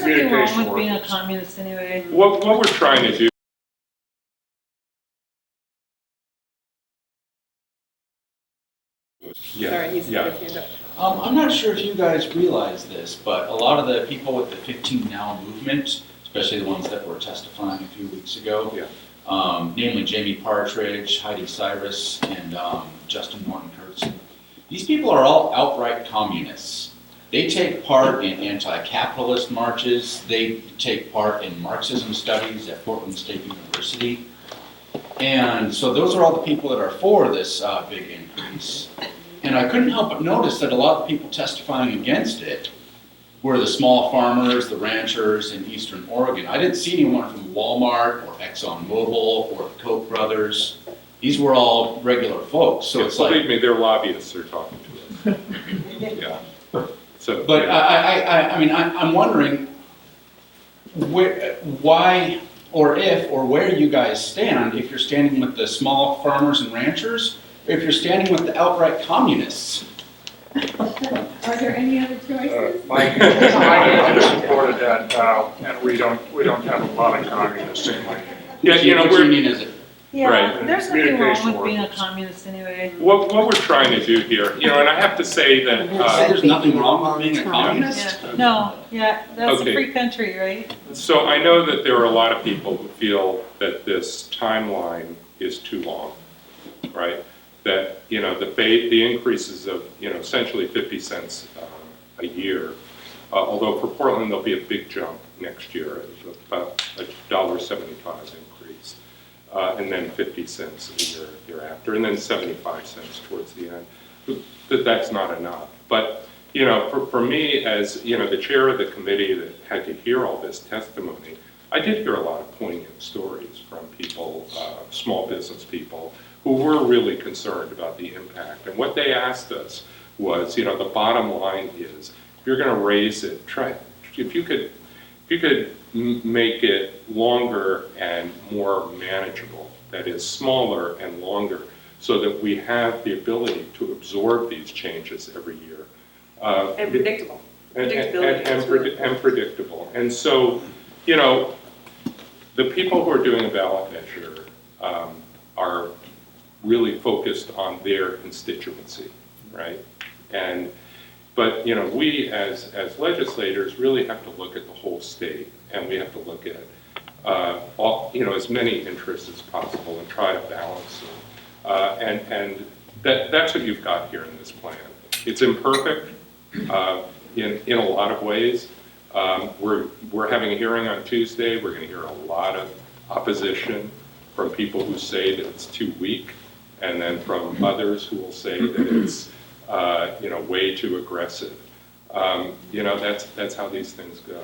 nothing wrong communication with being a workers. communist anyway. What we're trying to do. Sorry, he's got his hand up. I'm not sure if you guys realize this, but a lot of the people with the 15 Now movement, especially the ones that were testifying a few weeks ago, namely Jamie Partridge, Heidi Cyprus, and Justin Norton Kertson, these people are all outright communists. They take part in anti-capitalist marches. They take part in Marxism studies at Portland State University. And so those are all the people that are for this big increase. And I couldn't help but notice that a lot of people testifying against it were the small farmers, the ranchers in Eastern Oregon. I didn't see anyone from Walmart or ExxonMobil or the Koch brothers. These were all regular folks. So it's Believe like, me, their lobbyists are talking to us. Yeah. So, but I mean, I'm wondering why or if or where you guys stand, if you're standing with the small farmers and ranchers, or if you're standing with the outright communists. Are there any other choices? My family supported that, and we don't have a lot of communists in my. Yeah, you know, Which we're, union is it? Yeah, Right. there's nothing wrong Communication with being a workers. communist anyway. what we're trying to do here, you know, and I have to say that, Say there's nothing wrong with being a communist? Yeah. No, yeah, that's Okay. a free country, right? so I know that there are a lot of people who feel that this timeline is too long, right? That, you know, the increases of, you know, essentially 50 cents a year, although for Portland there'll be a big jump next year, about a $1.75 increase, and then 50 cents a year after, and then 75 cents towards the end. That's not enough. But, you know, for me as, you know, the chair of the committee that had to hear all this testimony, I did hear a lot of poignant stories from people, small business people, who were really concerned about the impact. And what they asked us was, you know, the bottom line is, if you're going to raise it, if you could make it longer and more manageable, that is smaller and longer, so that we have the ability to absorb these changes every year. And predictable. And predictable. And so, you know, the people who are doing a ballot measure are really focused on their constituency, right? But you know, we as legislators really have to look at the whole state, and we have to look at all, you know, as many interests as possible and try to balance them. And that's what you've got here in this plan. It's imperfect in a lot of ways. We're having a hearing on Tuesday. We're going to hear a lot of opposition from people who say that it's too weak, and then from others who will say that it's you know, way too aggressive. You know, that's how these things go.